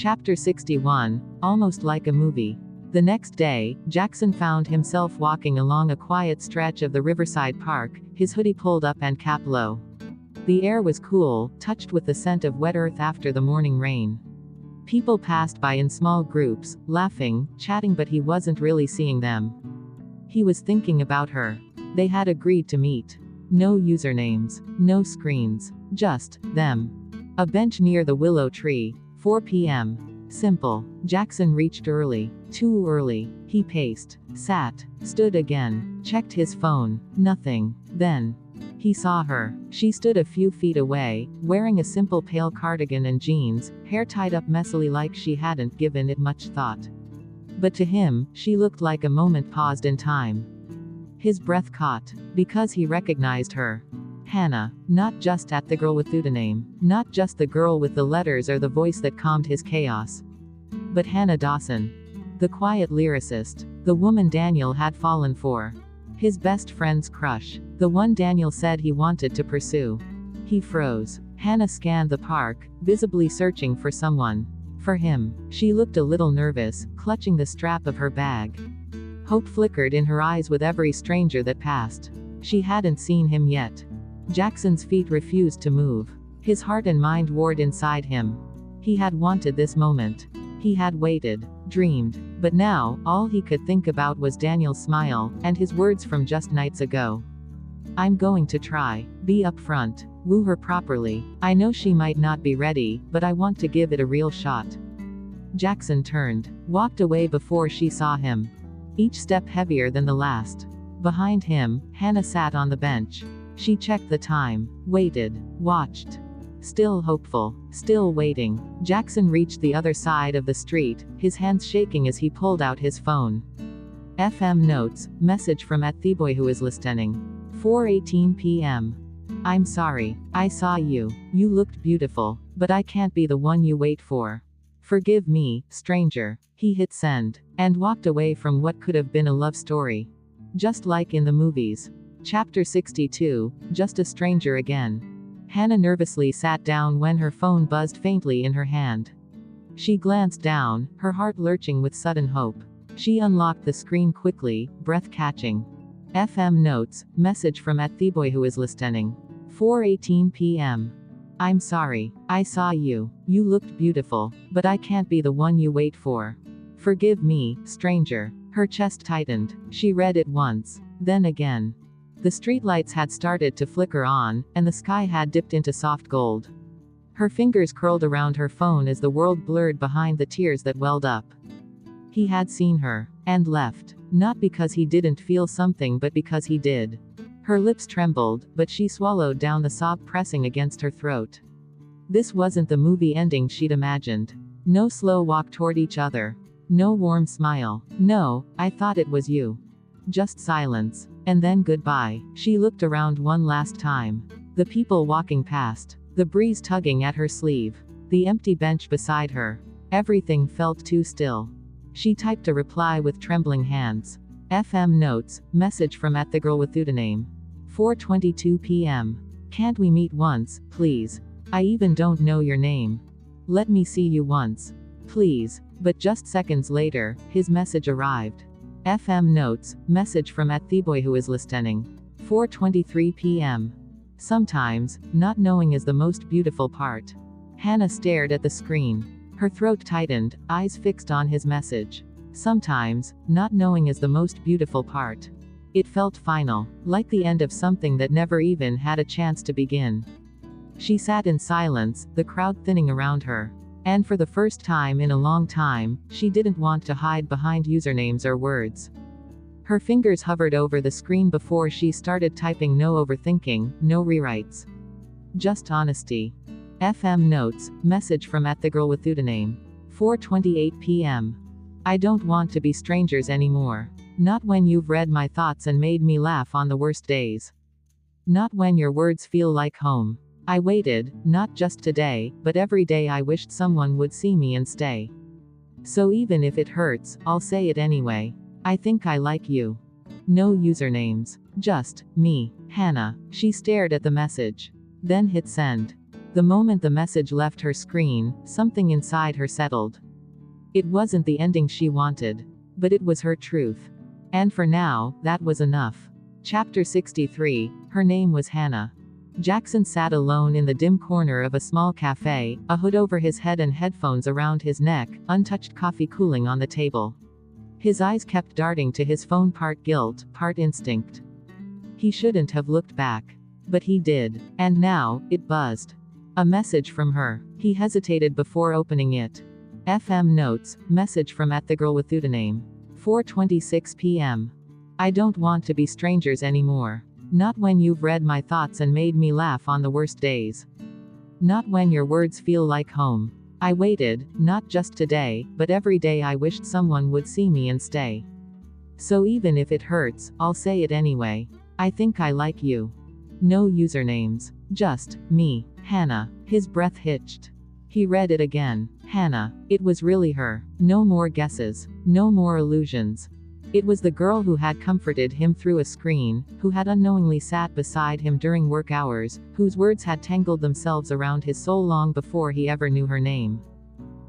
Chapter 61, almost like a movie. The next day, Jackson found himself walking along a quiet stretch of the riverside park, his hoodie pulled up and cap low. The air was cool, touched with the scent of wet earth after the morning rain. People passed by in small groups, laughing, chatting, but he wasn't really seeing them. He was thinking about her. They had agreed to meet. No usernames, no screens, just them. A bench near the willow tree, 4 p.m. Simple. Jackson reached early. Too early. He paced, sat, stood again, checked his phone. Nothing. Then he saw her. She stood a few feet away, wearing a simple pale cardigan and jeans, hair tied up messily like she hadn't given it much thought. But to him, she looked like a moment paused in time. His breath caught, because he recognized her. Hannah. Not just the girl with the name, not just the girl with the letters or the voice that calmed his chaos. But Hannah Dawson. The quiet lyricist. The woman Daniel had fallen for. His best friend's crush. The one Daniel said he wanted to pursue. He froze. Hannah scanned the park, visibly searching for someone. For him. She looked a little nervous, clutching the strap of her bag. Hope flickered in her eyes with every stranger that passed. She hadn't seen him yet. Jackson's feet refused to move. His heart and mind warred inside him. He had wanted this moment. He had waited, dreamed, but now, all he could think about was Daniel's smile, and his words from just nights ago. I'm going to try. Be upfront. Woo her properly. I know she might not be ready, but I want to give it a real shot. Jackson turned, walked away before she saw him. Each step heavier than the last. Behind him, Hannah sat on the bench. She checked the time, waited, watched. Still hopeful, still waiting. Jackson reached the other side of the street, his hands shaking as he pulled out his phone. FM notes, message from the boy who is listening. 4:18 p.m. I'm sorry. I saw you. You looked beautiful, but I can't be the one you wait for. Forgive me, stranger. He hit send, and walked away from what could have been a love story. Just like in the movies. Chapter 62, Just a Stranger Again. Hannah nervously sat down when her phone buzzed faintly in her hand. She glanced down, her heart lurching with sudden hope. She unlocked the screen quickly, breath catching. FM notes, message from the boy who is listening. 4:18 p.m. I'm sorry. I saw you. You looked beautiful, but I can't be the one you wait for. Forgive me, stranger. Her chest tightened. She read it once, then again. The streetlights had started to flicker on, and the sky had dipped into soft gold. Her fingers curled around her phone as the world blurred behind the tears that welled up. He had seen her, and left, not because he didn't feel something but because he did. Her lips trembled, but she swallowed down the sob pressing against her throat. This wasn't the movie ending she'd imagined. No slow walk toward each other. No warm smile. No, I thought it was you. Just silence. And then goodbye. She looked around one last time. The people walking past. The breeze tugging at her sleeve. The empty bench beside her. Everything felt too still. She typed a reply with trembling hands. FM notes, message from the girl with the name. 4:22 p.m. Can't we meet once, please? I even don't know your name. Let me see you once. Please. But just seconds later, his message arrived. FM notes, message from the boy who is listening. 4:23 p.m. Sometimes, not knowing is the most beautiful part. Hannah stared at the screen. Her throat tightened, eyes fixed on his message. Sometimes, not knowing is the most beautiful part. It felt final, like the end of something that never even had a chance to begin. She sat in silence, the crowd thinning around her. And for the first time in a long time, she didn't want to hide behind usernames or words. Her fingers hovered over the screen before she started typing. No overthinking, no rewrites. Just honesty. FM notes, message from the girl with the name. 4:28 p.m. I don't want to be strangers anymore. Not when you've read my thoughts and made me laugh on the worst days. Not when your words feel like home. I waited, not just today, but every day I wished someone would see me and stay. So even if it hurts, I'll say it anyway. I think I like you. No usernames. Just me, Hannah. She stared at the message. Then hit send. The moment the message left her screen, something inside her settled. It wasn't the ending she wanted. But it was her truth. And for now, that was enough. Chapter 63. Her name was Hannah. Jackson sat alone in the dim corner of a small cafe, a hood over his head and headphones around his neck, untouched coffee cooling on the table. His eyes kept darting to his phone, part guilt, part instinct. He shouldn't have looked back. But he did. And now, it buzzed. A message from her. He hesitated before opening it. FM notes, message from @thegirlwiththeudaname. 4:26 p.m. I don't want to be strangers anymore. Not when you've read my thoughts and made me laugh on the worst days. Not when your words feel like home. I waited, not just today, but every day I wished someone would see me and stay. So even if it hurts, I'll say it anyway. I think I like you. No usernames. Just me, Hannah. His breath hitched. He read it again. Hannah. It was really her. No more guesses. No more illusions. It was the girl who had comforted him through a screen, who had unknowingly sat beside him during work hours, whose words had tangled themselves around his soul long before he ever knew her name.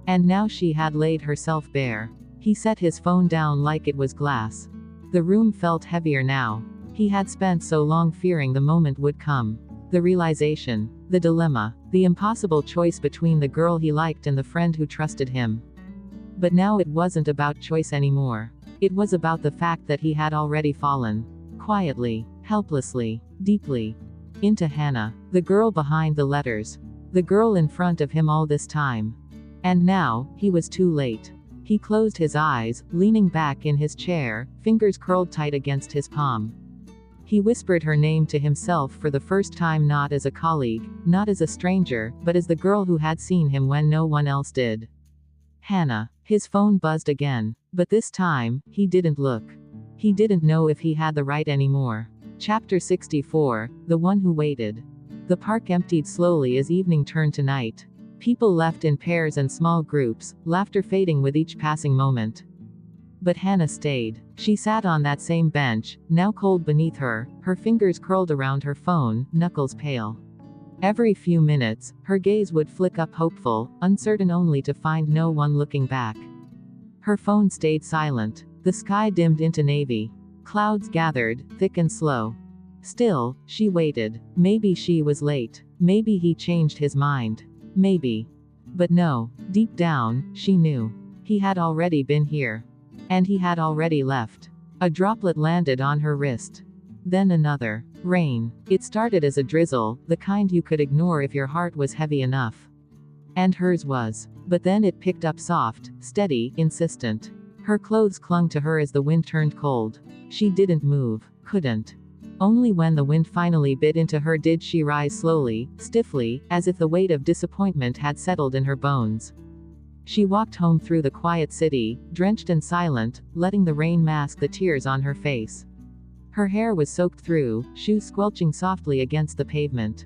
And now she had laid herself bare. He set his phone down like it was glass. The room felt heavier now. He had spent so long fearing the moment would come. The realization, the dilemma, the impossible choice between the girl he liked and the friend who trusted him. But now it wasn't about choice anymore. It was about the fact that he had already fallen. Quietly, helplessly, deeply. Into Hannah. The girl behind the letters. The girl in front of him all this time. And now, he was too late. He closed his eyes, leaning back in his chair, fingers curled tight against his palm. He whispered her name to himself for the first time, not as a colleague, not as a stranger, but as the girl who had seen him when no one else did. Hannah. His phone buzzed again. But this time, he didn't look. He didn't know if he had the right anymore. Chapter 64. The One Who Waited. The park emptied slowly as evening turned to night. People left in pairs and small groups, laughter fading with each passing moment. But Hannah stayed. She sat on that same bench, now cold beneath her, her fingers curled around her phone, knuckles pale. Every few minutes, her gaze would flick up hopeful, uncertain only to find no one looking back. Her phone stayed silent. The sky dimmed into navy. Clouds gathered, thick and slow. Still, she waited. Maybe she was late. Maybe he changed his mind. Maybe. But no, deep down, she knew. He had already been here. And he had already left. A droplet landed on her wrist. Then another. Rain. It started as a drizzle, the kind you could ignore if your heart was heavy enough. And hers was. But then it picked up soft, steady, insistent. Her clothes clung to her as the wind turned cold. She didn't move. Couldn't. Only when the wind finally bit into her did she rise slowly, stiffly, as if the weight of disappointment had settled in her bones. She walked home through the quiet city, drenched and silent, letting the rain mask the tears on her face. Her hair was soaked through, shoes squelching softly against the pavement.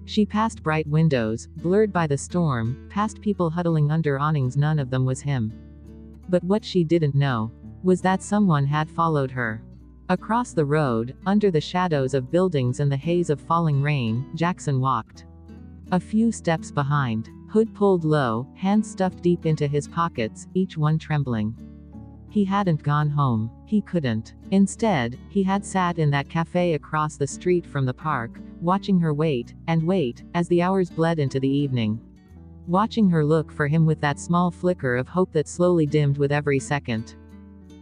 She passed bright windows, blurred by the storm, past people huddling under awnings. None of them was him. But what she didn't know was that someone had followed her. Across the road, under the shadows of buildings and the haze of falling rain, Jackson walked. A few steps behind, hood pulled low, hands stuffed deep into his pockets, each one trembling. He hadn't gone home. He couldn't. Instead, he had sat in that cafe across the street from the park, watching her wait, and wait, as the hours bled into the evening. Watching her look for him with that small flicker of hope that slowly dimmed with every second.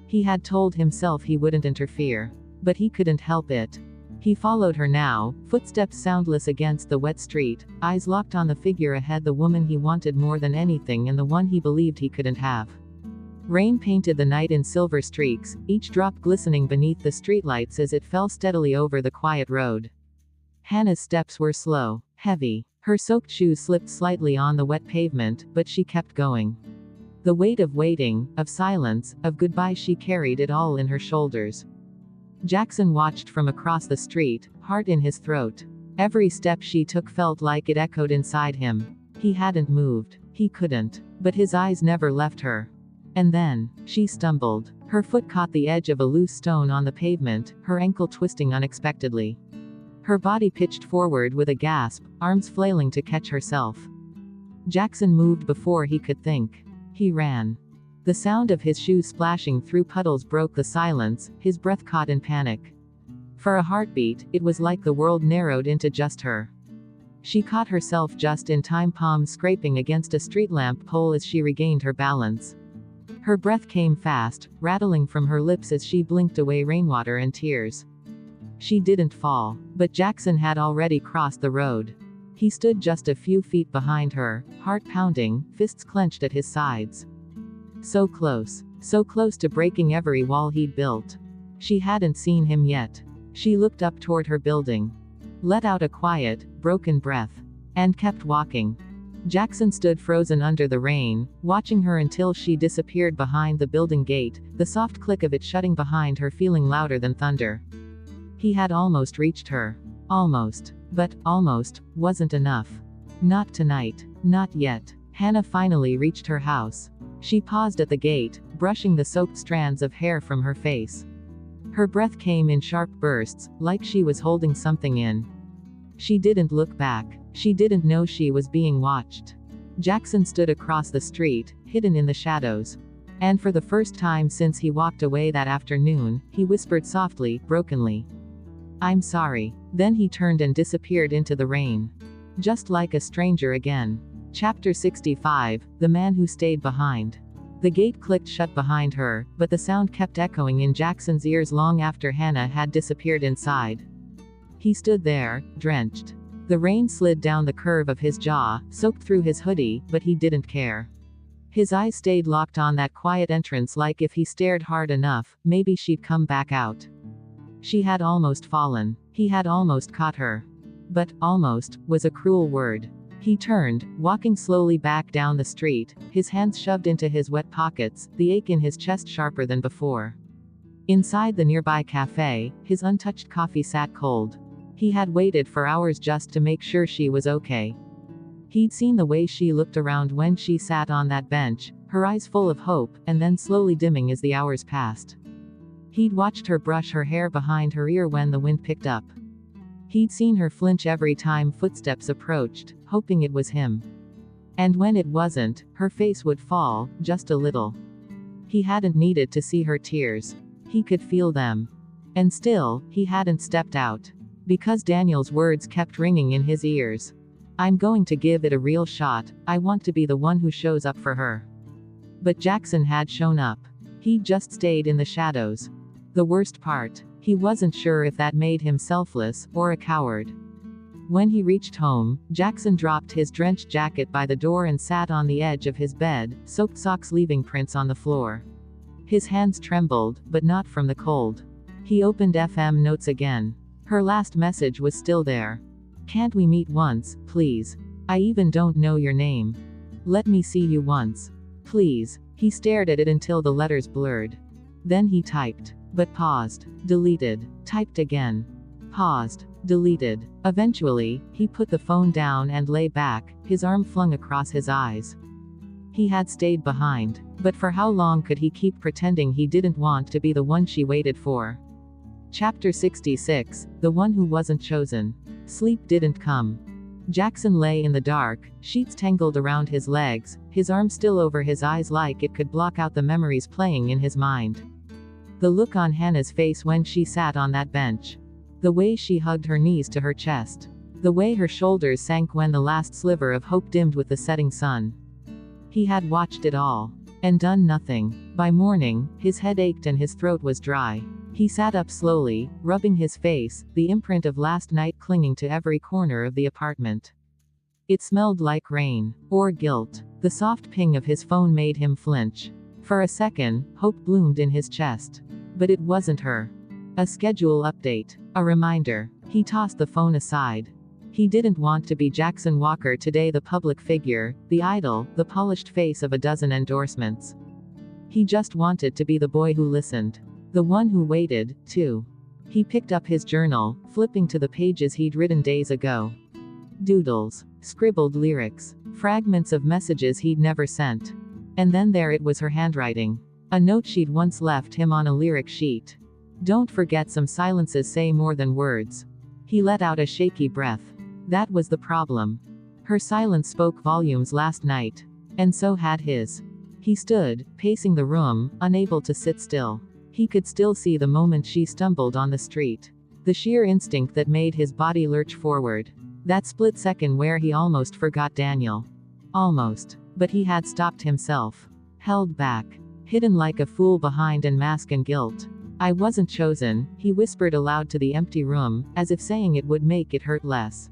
He had told himself he wouldn't interfere. But he couldn't help it. He followed her now, footsteps soundless against the wet street, eyes locked on the figure ahead, the woman he wanted more than anything and the one he believed he couldn't have. Rain painted the night in silver streaks, each drop glistening beneath the streetlights as it fell steadily over the quiet road. Hannah's steps were slow, heavy. Her soaked shoes slipped slightly on the wet pavement, but she kept going. The weight of waiting, of silence, of goodbye, she carried it all in her shoulders. Jackson watched from across the street, heart in his throat. Every step she took felt like it echoed inside him. He hadn't moved. He couldn't. But his eyes never left her. And then, she stumbled. Her foot caught the edge of a loose stone on the pavement, her ankle twisting unexpectedly. Her body pitched forward with a gasp, arms flailing to catch herself. Jackson moved before he could think. He ran. The sound of his shoes splashing through puddles broke the silence, his breath caught in panic. For a heartbeat, it was like the world narrowed into just her. She caught herself just in time, palms scraping against a street lamp pole as she regained her balance. Her breath came fast, rattling from her lips as she blinked away rainwater and tears. She didn't fall, but Jackson had already crossed the road. He stood just a few feet behind her, heart pounding, fists clenched at his sides. So close to breaking every wall he'd built. She hadn't seen him yet. She looked up toward her building, let out a quiet, broken breath, and kept walking. Jackson stood frozen under the rain, watching her until she disappeared behind the building gate, the soft click of it shutting behind her feeling louder than thunder. He had almost reached her. Almost. But almost wasn't enough. Not tonight. Not yet. Hannah finally reached her house. She paused at the gate, brushing the soaked strands of hair from her face. Her breath came in sharp bursts, like she was holding something in. She didn't look back. She didn't know she was being watched. Jackson stood across the street, hidden in the shadows. And for the first time since he walked away that afternoon, he whispered softly, brokenly, "I'm sorry." Then he turned and disappeared into the rain. Just like a stranger again. Chapter 65, The Man Who Stayed Behind. The gate clicked shut behind her, but the sound kept echoing in Jackson's ears long after Hannah had disappeared inside. He stood there, drenched. The rain slid down the curve of his jaw, soaked through his hoodie, but he didn't care. His eyes stayed locked on that quiet entrance, like if he stared hard enough, maybe she'd come back out. She had almost fallen. He had almost caught her. But almost was a cruel word. He turned, walking slowly back down the street, his hands shoved into his wet pockets, the ache in his chest sharper than before. Inside the nearby cafe, his untouched coffee sat cold. He had waited for hours just to make sure she was okay. He'd seen the way she looked around when she sat on that bench, her eyes full of hope, and then slowly dimming as the hours passed. He'd watched her brush her hair behind her ear when the wind picked up. He'd seen her flinch every time footsteps approached, hoping it was him. And when it wasn't, her face would fall, just a little. He hadn't needed to see her tears. He could feel them. And still, he hadn't stepped out. Because Daniel's words kept ringing in his ears. "I'm going to give it a real shot, I want to be the one who shows up for her." But Jackson had shown up. He'd just stayed in the shadows. The worst part, he wasn't sure if that made him selfless, or a coward. When he reached home, Jackson dropped his drenched jacket by the door and sat on the edge of his bed, soaked socks leaving prints on the floor. His hands trembled, but not from the cold. He opened FM notes again. Her last message was still there. "Can't we meet once, please? I even don't know your name. Let me see you once. Please." He stared at it until the letters blurred. Then he typed. But paused. Deleted. Typed again. Paused. Deleted. Eventually, he put the phone down and lay back, his arm flung across his eyes. He had stayed behind. But for how long could he keep pretending he didn't want to be the one she waited for? Chapter 66, The One Who Wasn't Chosen. Sleep didn't come. Jackson lay in the dark, sheets tangled around his legs, his arm still over his eyes like it could block out the memories playing in his mind. The look on Hannah's face when she sat on that bench. The way she hugged her knees to her chest. The way her shoulders sank when the last sliver of hope dimmed with the setting sun. He had watched it all. And done nothing. By morning, his head ached and his throat was dry. He sat up slowly, rubbing his face, the imprint of last night clinging to every corner of the apartment. It smelled like rain. Or guilt. The soft ping of his phone made him flinch. For a second, hope bloomed in his chest. But it wasn't her. A schedule update. A reminder. He tossed the phone aside. He didn't want to be Jackson Walker today, the public figure, the idol, the polished face of a dozen endorsements. He just wanted to be the boy who listened. The one who waited, too. He picked up his journal, flipping to the pages he'd written days ago. Doodles. Scribbled lyrics. Fragments of messages he'd never sent. And then there it was, her handwriting. A note she'd once left him on a lyric sheet. "Don't forget some silences say more than words." He let out a shaky breath. That was the problem. Her silence spoke volumes last night. And so had his. He stood, pacing the room, unable to sit still. He could still see the moment she stumbled on the street. The sheer instinct that made his body lurch forward. That split second where he almost forgot Daniel. Almost. But he had stopped himself. Held back. Hidden like a fool behind a mask and guilt. I wasn't chosen, he whispered aloud to the empty room, as if saying it would make it hurt less.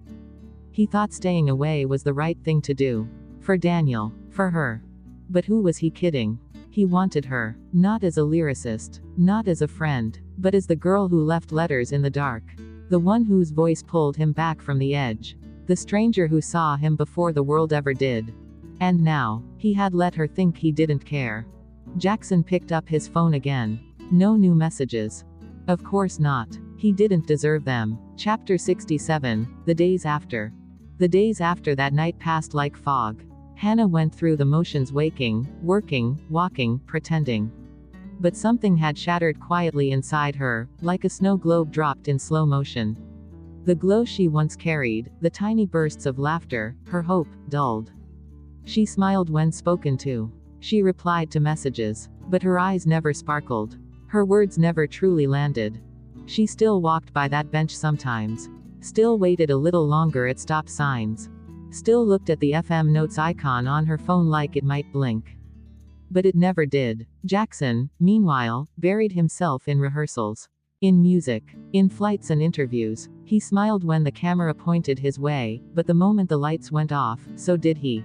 He thought staying away was the right thing to do. For Daniel. For her. But who was he kidding? He wanted her. Not as a lyricist. Not as a friend. But as the girl who left letters in the dark. The one whose voice pulled him back from the edge. The stranger who saw him before the world ever did. And now, he had let her think he didn't care. Jackson picked up his phone again. No new messages. Of course not. He didn't deserve them. Chapter 67, The Days After. The days after that night passed like fog. Hannah went through the motions, waking, working, walking, pretending. But something had shattered quietly inside her, like a snow globe dropped in slow motion. The glow she once carried, the tiny bursts of laughter, her hope, dulled. She smiled when spoken to. She replied to messages. But her eyes never sparkled. Her words never truly landed. She still walked by that bench sometimes. Still waited a little longer at stop signs. Still looked at the FM notes icon on her phone like it might blink. But it never did. Jackson, meanwhile, buried himself in rehearsals. In music. In flights and interviews. He smiled when the camera pointed his way, but the moment the lights went off, so did he.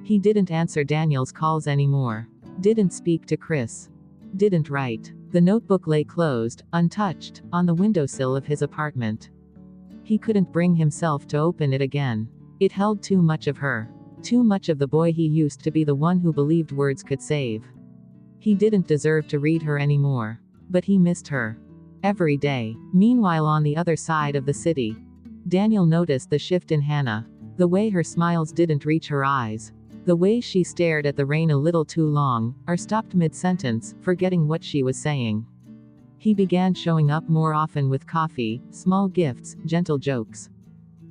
He didn't answer Daniel's calls anymore. Didn't speak to Chris. Didn't write. The notebook lay closed, untouched, on the windowsill of his apartment. He couldn't bring himself to open it again. It held too much of her. Too much of the boy he used to be, the one who believed words could save. He didn't deserve to read her anymore. But he missed her. Every day. Meanwhile, on the other side of the city, Daniel noticed the shift in Hannah. The way her smiles didn't reach her eyes. The way she stared at the rain a little too long, or stopped mid-sentence, forgetting what she was saying. He began showing up more often with coffee, small gifts, gentle jokes.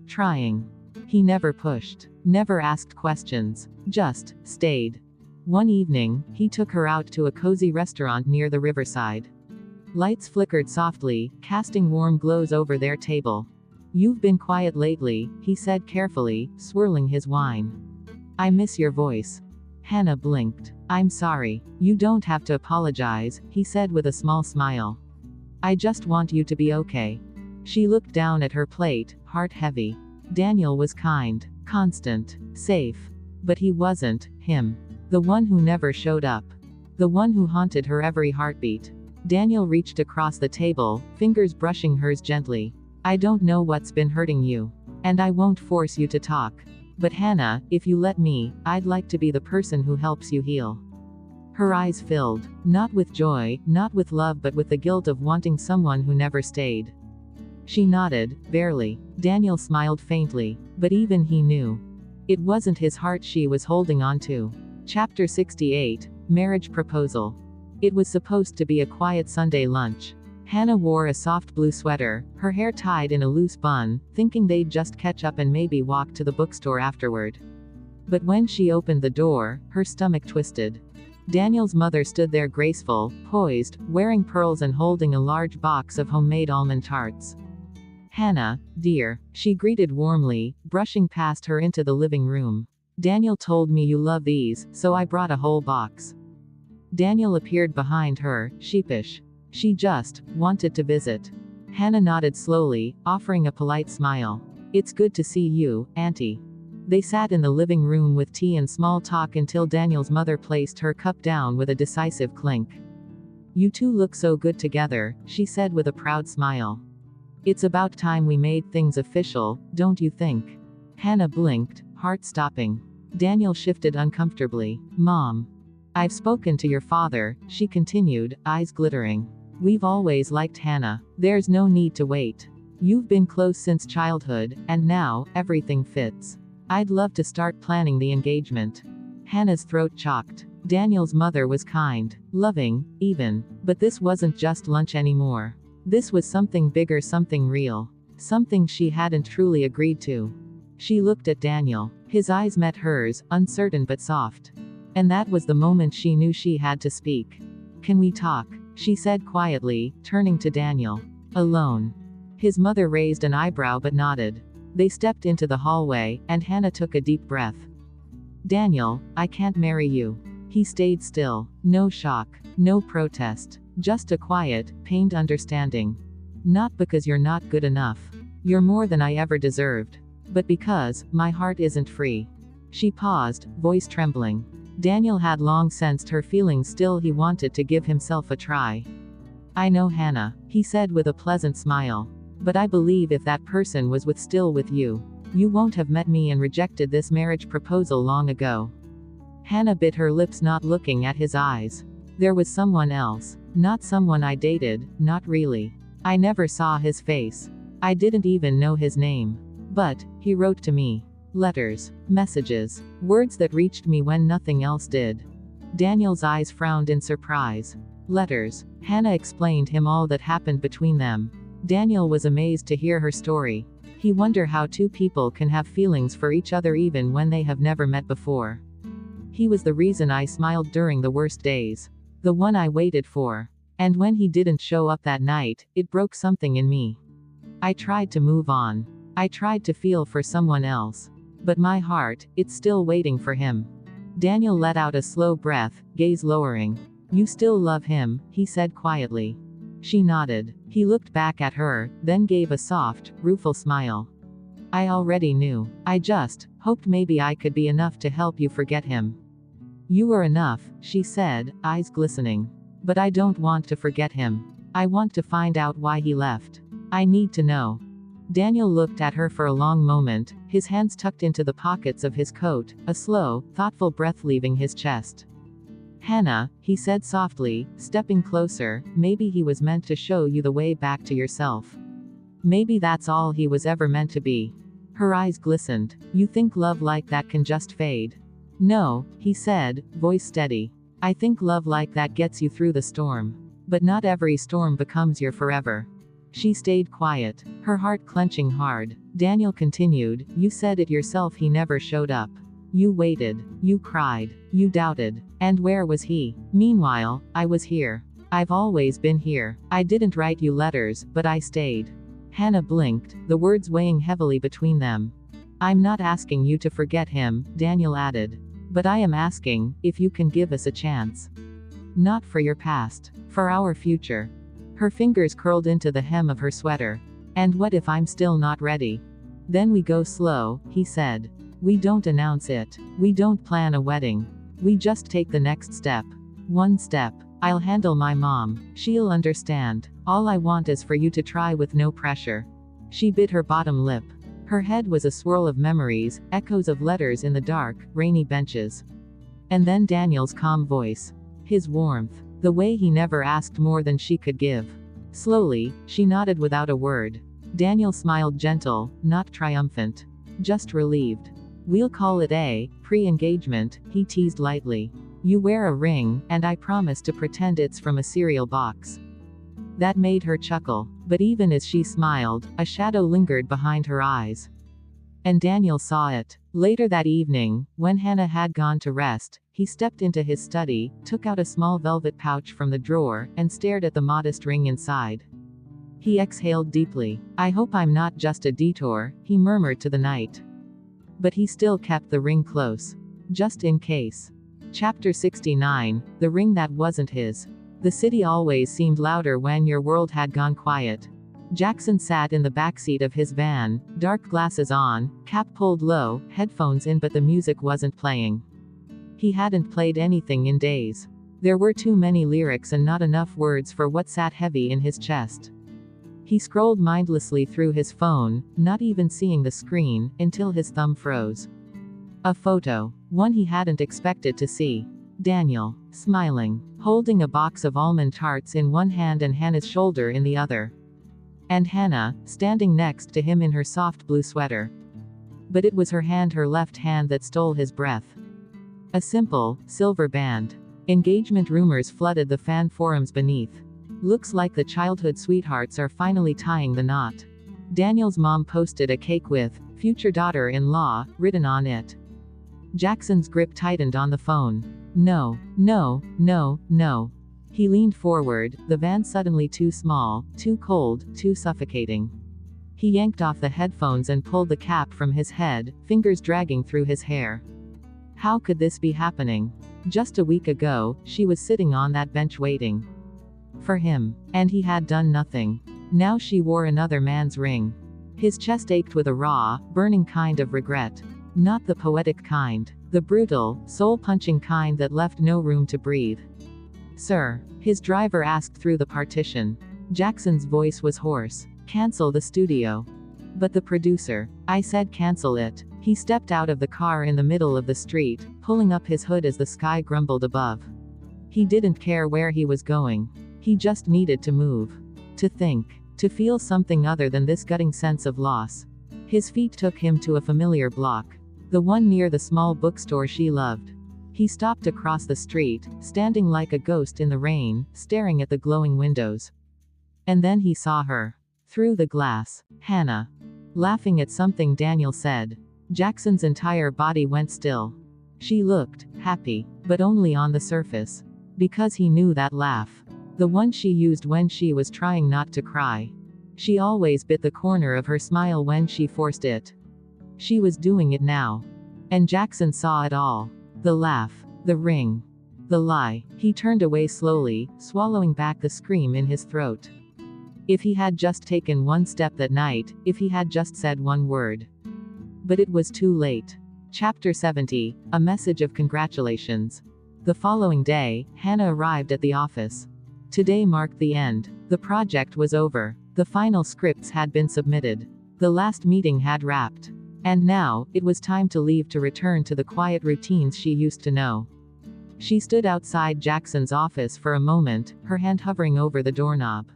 Trying. He never pushed. Never asked questions. Just stayed. One evening, he took her out to a cozy restaurant near the riverside. Lights flickered softly, casting warm glows over their table. "You've been quiet lately," he said carefully, swirling his wine. "I miss your voice." Hannah blinked. "I'm sorry. You don't have to apologize," he said with a small smile. "I just want you to be okay." She looked down at her plate, heart heavy. Daniel was kind, constant, safe. But he wasn't him. The one who never showed up. The one who haunted her every heartbeat. Daniel reached across the table, fingers brushing hers gently. "I don't know what's been hurting you. And I won't force you to talk. But Hannah, if you let me, I'd like to be the person who helps you heal." Her eyes filled. Not with joy, not with love, but with the guilt of wanting someone who never stayed. She nodded, barely. Daniel smiled faintly. But even he knew. It wasn't his heart she was holding on to. Chapter 68, Marriage Proposal. It was supposed to be a quiet Sunday lunch. Hannah wore a soft blue sweater, her hair tied in a loose bun, thinking they'd just catch up and maybe walk to the bookstore afterward. But when she opened the door, her stomach twisted. Daniel's mother stood there graceful, poised, wearing pearls and holding a large box of homemade almond tarts. "Hannah, dear," she greeted warmly, brushing past her into the living room. "Daniel told me you love these, so I brought a whole box." Daniel appeared behind her, sheepish. She just wanted to visit. Hannah nodded slowly, offering a polite smile. "It's good to see you, Auntie." They sat in the living room with tea and small talk until Daniel's mother placed her cup down with a decisive clink. "You two look so good together," she said with a proud smile. "It's about time we made things official, don't you think?" Hannah blinked, heart stopping. Daniel shifted uncomfortably. "Mom. I've spoken to your father," she continued, eyes glittering. "We've always liked Hannah. There's no need to wait. You've been close since childhood, and now, everything fits. I'd love to start planning the engagement." Hannah's throat chalked. Daniel's mother was kind, loving, even. But this wasn't just lunch anymore. This was something bigger, something real. something she hadn't truly agreed to. She looked at Daniel. His eyes met hers, uncertain but soft. And that was the moment she knew she had to speak. "Can we talk?" she said quietly, turning to Daniel. "Alone?" His mother raised an eyebrow but nodded. They stepped into the hallway, and Hannah took a deep breath. "Daniel, I can't marry you." He stayed still. No shock. No protest. Just a quiet, pained understanding. "Not because you're not good enough. You're more than I ever deserved. But because, my heart isn't free." She paused, voice trembling. Daniel had long sensed her feelings, still he wanted to give himself a try. "I know, Hannah," he said with a pleasant smile. "But I believe if that person was still with you, you won't have met me and rejected this marriage proposal long ago." Hannah bit her lips, not looking at his eyes. "There was someone else. Not someone I dated, not really. I never saw his face. I didn't even know his name. But he wrote to me. Letters, messages, words that reached me when nothing else did." Daniel's eyes frowned in surprise. "Letters." Hannah explained him all that happened between them. Daniel was amazed to hear her story. He wondered how two people can have feelings for each other even when they have never met before. "He was the reason I smiled during the worst days. The one I waited for. And when he didn't show up that night, it broke something in me. I tried to move on. I tried to feel for someone else. But my heart, it's still waiting for him." Daniel let out a slow breath, gaze lowering. "You still love him," he said quietly. She nodded. He looked back at her, then gave a soft, rueful smile. "I already knew. I just hoped maybe I could be enough to help you forget him." "You were enough," she said, eyes glistening. "But I don't want to forget him. I want to find out why he left. I need to know." Daniel looked at her for a long moment, his hands tucked into the pockets of his coat, a slow, thoughtful breath leaving his chest. "Hannah," he said softly, stepping closer, "maybe he was meant to show you the way back to yourself. Maybe that's all he was ever meant to be." Her eyes glistened. "You think love like that can just fade?" "No," he said, voice steady. "I think love like that gets you through the storm. But not every storm becomes your forever." She stayed quiet, her heart clenching hard. Daniel continued, "You said it yourself, he never showed up. You waited. You cried. You doubted. And where was he? Meanwhile, I was here. I've always been here. I didn't write you letters, but I stayed." Hannah blinked, the words weighing heavily between them. "I'm not asking you to forget him," Daniel added. "But I am asking if you can give us a chance. Not for your past. For our future." Her fingers curled into the hem of her sweater. "And what if I'm still not ready?" "Then we go slow," he said. "We don't announce it. We don't plan a wedding. We just take the next step. One step. I'll handle my mom. She'll understand. All I want is for you to try with no pressure." She bit her bottom lip. Her head was a swirl of memories, echoes of letters in the dark, rainy benches. And then Daniel's calm voice. His warmth. The way he never asked more than she could give. Slowly, she nodded without a word. Daniel smiled, gentle, not triumphant. Just relieved. "We'll call it a pre-engagement," he teased lightly. "You wear a ring, and I promise to pretend it's from a cereal box." That made her chuckle. But even as she smiled, a shadow lingered behind her eyes. And Daniel saw it. Later that evening, when Hannah had gone to rest, he stepped into his study, took out a small velvet pouch from the drawer, and stared at the modest ring inside. He exhaled deeply. "I hope I'm not just a detour," he murmured to the night. But he still kept the ring close. Just in case. Chapter 69, The Ring That Wasn't His. The city always seemed louder when your world had gone quiet. Jackson sat in the backseat of his van, dark glasses on, cap pulled low, headphones in, but the music wasn't playing. He hadn't played anything in days. There were too many lyrics and not enough words for what sat heavy in his chest. He scrolled mindlessly through his phone, not even seeing the screen, until his thumb froze. A photo. One he hadn't expected to see. Daniel, smiling, holding a box of almond tarts in one hand and Hannah's shoulder in the other. And Hannah, standing next to him in her soft blue sweater. But it was her hand, her left hand, that stole his breath. A simple, silver band. Engagement rumors flooded the fan forums beneath. Looks like the childhood sweethearts are finally tying the knot. Daniel's mom posted a cake with, "Future daughter-in-law," written on it. Jackson's grip tightened on the phone. No, no, no, no. He leaned forward, the van suddenly too small, too cold, too suffocating. He yanked off the headphones and pulled the cap from his head, fingers dragging through his hair. How could this be happening? Just a week ago, she was sitting on that bench waiting for him. And he had done nothing. Now she wore another man's ring. His chest ached with a raw, burning kind of regret. Not the poetic kind. The brutal, soul-punching kind that left no room to breathe. "Sir," his driver asked through the partition. Jackson's voice was hoarse. "Cancel the studio." "But the producer." "I said cancel it." He stepped out of the car in the middle of the street, pulling up his hood as the sky grumbled above. He didn't care where he was going. He just needed to move. To think. To feel something other than this gutting sense of loss. His feet took him to a familiar block. The one near the small bookstore she loved. He stopped across the street, standing like a ghost in the rain, staring at the glowing windows. And then he saw her. Through the glass. Hannah. Laughing at something Daniel said. Jackson's entire body went still. She looked happy, but only on the surface. Because he knew that laugh. The one she used when she was trying not to cry. She always bit the corner of her smile when she forced it. She was doing it now. And Jackson saw it all. The laugh. The ring. The lie. He turned away slowly, swallowing back the scream in his throat. If he had just taken one step that night, if he had just said one word. But it was too late. Chapter 70, A Message of Congratulations. The following day, Hannah arrived at the office. Today marked the end. The project was over. The final scripts had been submitted. The last meeting had wrapped. And now, it was time to leave to return to the quiet routines she used to know. She stood outside Jackson's office for a moment, her hand hovering over the doorknob.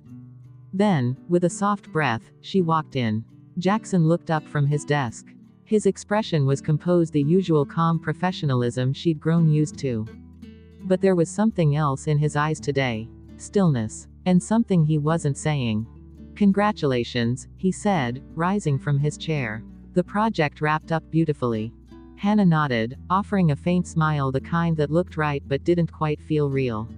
Then, with a soft breath, she walked in. Jackson looked up from his desk. His expression was composed, the usual calm professionalism she'd grown used to. But there was something else in his eyes today. Stillness. And something he wasn't saying. "Congratulations," he said, rising from his chair. "The project wrapped up beautifully." Hannah nodded, offering a faint smile, the kind that looked right but didn't quite feel real.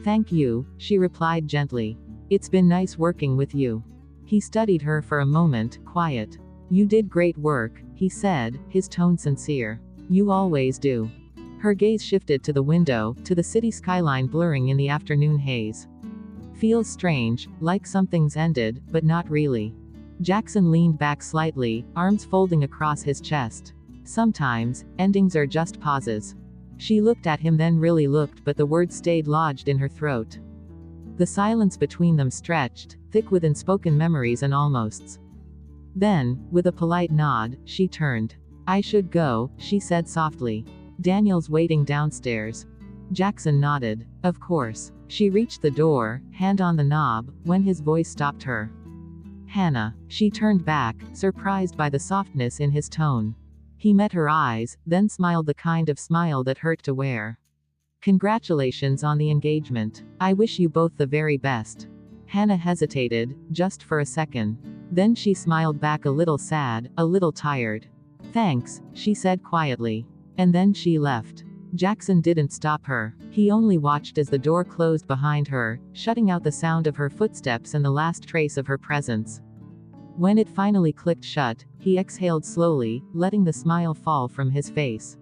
"Thank you," she replied gently. "It's been nice working with you." He studied her for a moment, quiet. "You did great work," he said, his tone sincere. "You always do." Her gaze shifted to the window, to the city skyline blurring in the afternoon haze. "Feels strange, like something's ended, but not really." Jackson leaned back slightly, arms folding across his chest. "Sometimes, endings are just pauses." She looked at him, then really looked, but the words stayed lodged in her throat. The silence between them stretched, thick with unspoken memories and almosts. Then, with a polite nod, she turned. "I should go," she said softly. "Daniel's waiting downstairs." Jackson nodded. "Of course." She reached the door, hand on the knob, when his voice stopped her. "Hannah." She turned back, surprised by the softness in his tone. He met her eyes, then smiled, the kind of smile that hurt to wear. "Congratulations on the engagement. I wish you both the very best." Hannah hesitated, just for a second. Then she smiled back, a little sad, a little tired. "Thanks," she said quietly. And then she left. Jackson didn't stop her. He only watched as the door closed behind her, shutting out the sound of her footsteps and the last trace of her presence. When it finally clicked shut, he exhaled slowly, letting the smile fall from his face.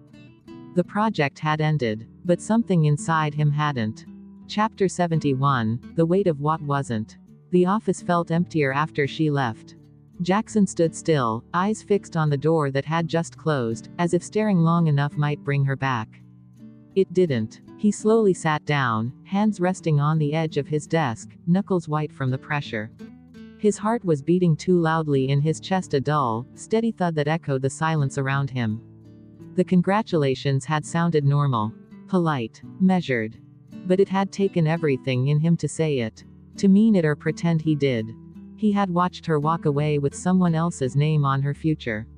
The project had ended, but something inside him hadn't. Chapter 71, The Weight of What Wasn't. The office felt emptier after she left. Jackson stood still, eyes fixed on the door that had just closed, as if staring long enough might bring her back. It didn't. He slowly sat down, hands resting on the edge of his desk, knuckles white from the pressure. His heart was beating too loudly in his chest, a dull, steady thud that echoed the silence around him. The congratulations had sounded normal, polite, measured. But it had taken everything in him to say it. To mean it or pretend he did. He had watched her walk away with someone else's name on her future.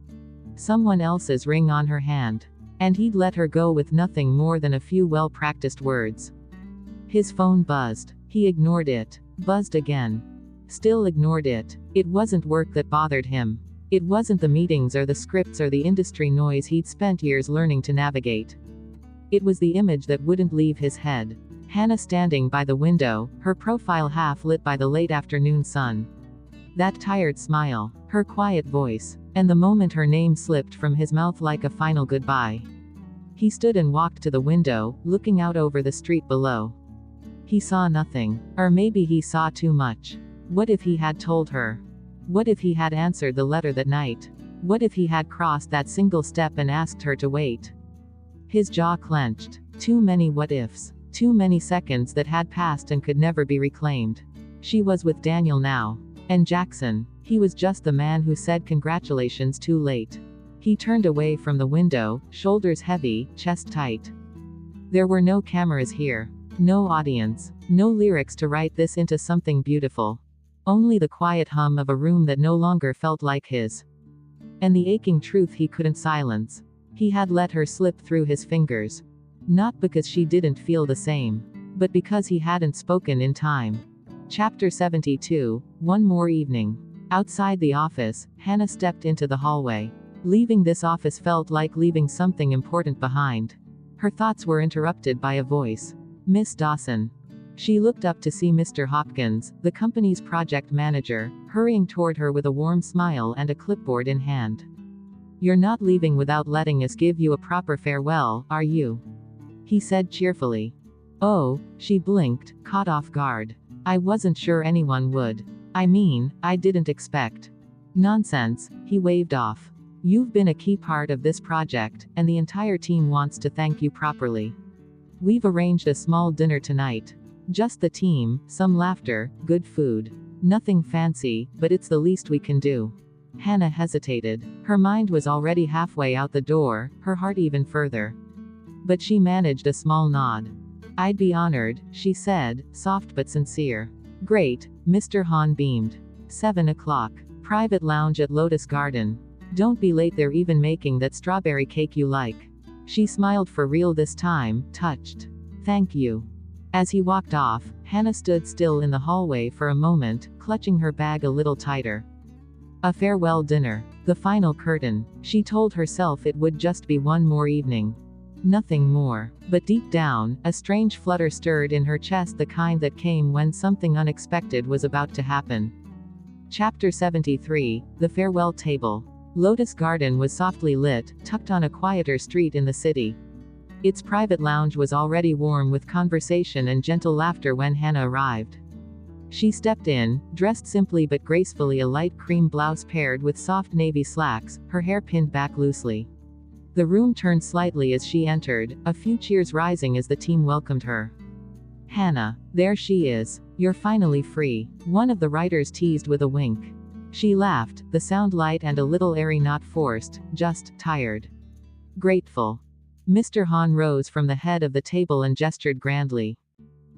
Someone else's ring on her hand. And he'd let her go with nothing more than a few well-practiced words. His phone buzzed. He ignored it. Buzzed again. still ignored it. It wasn't work that bothered him. It wasn't the meetings or the scripts or the industry noise he'd spent years learning to navigate. It was the image that wouldn't leave his head. Hannah standing by the window, her profile half lit by the late afternoon sun. That tired smile, her quiet voice, and the moment her name slipped from his mouth like a final goodbye. He stood and walked to the window, looking out over the street below. He saw nothing. Or maybe he saw too much. What if he had told her? What if he had answered the letter that night? What if he had crossed that single step and asked her to wait? His jaw clenched. Too many what ifs. Too many seconds that had passed and could never be reclaimed. She was with Daniel now. And Jackson. He was just the man who said congratulations too late. He turned away from the window, shoulders heavy, chest tight. There were no cameras here. No audience. No lyrics to write this into something beautiful. Only the quiet hum of a room that no longer felt like his. And the aching truth he couldn't silence. He had let her slip through his fingers. Not because she didn't feel the same. But because he hadn't spoken in time. Chapter 72, One More Evening. Outside the office, Hannah stepped into the hallway. Leaving this office felt like leaving something important behind. Her thoughts were interrupted by a voice. Miss Dawson. She looked up to see Mr. Hopkins, the company's project manager, hurrying toward her with a warm smile and a clipboard in hand. You're not leaving without letting us give you a proper farewell, are you? He said cheerfully. Oh, she blinked, caught off guard. I wasn't sure anyone would. I mean, I didn't expect. Nonsense, he waved off. You've been a key part of this project, and the entire team wants to thank you properly. We've arranged a small dinner tonight. Just the team, some laughter, good food. Nothing fancy, but it's the least we can do. Hannah hesitated. Her mind was already halfway out the door, her heart even further. But she managed a small nod. I'd be honored, she said, soft but sincere. Great, Mr. Hahn beamed. 7 o'clock. Private lounge at Lotus Garden. Don't be late, they're even making that strawberry cake you like. She smiled for real this time, touched. Thank you. As he walked off, Hannah stood still in the hallway for a moment, clutching her bag a little tighter. A farewell dinner. The final curtain. She told herself it would just be one more evening. Nothing more. But deep down, a strange flutter stirred in her chest, the kind that came when something unexpected was about to happen. Chapter 73, The Farewell Table. Lotus Garden was softly lit, tucked on a quieter street in the city. Its private lounge was already warm with conversation and gentle laughter when Hannah arrived. She stepped in, dressed simply but gracefully, a light cream blouse paired with soft navy slacks, her hair pinned back loosely. The room turned slightly as she entered, a few cheers rising as the team welcomed her. Hannah, there she is. You're finally free, one of the writers teased with a wink. She laughed, the sound light and a little airy, not forced, just tired. Grateful. Mr. Hahn rose from the head of the table and gestured grandly.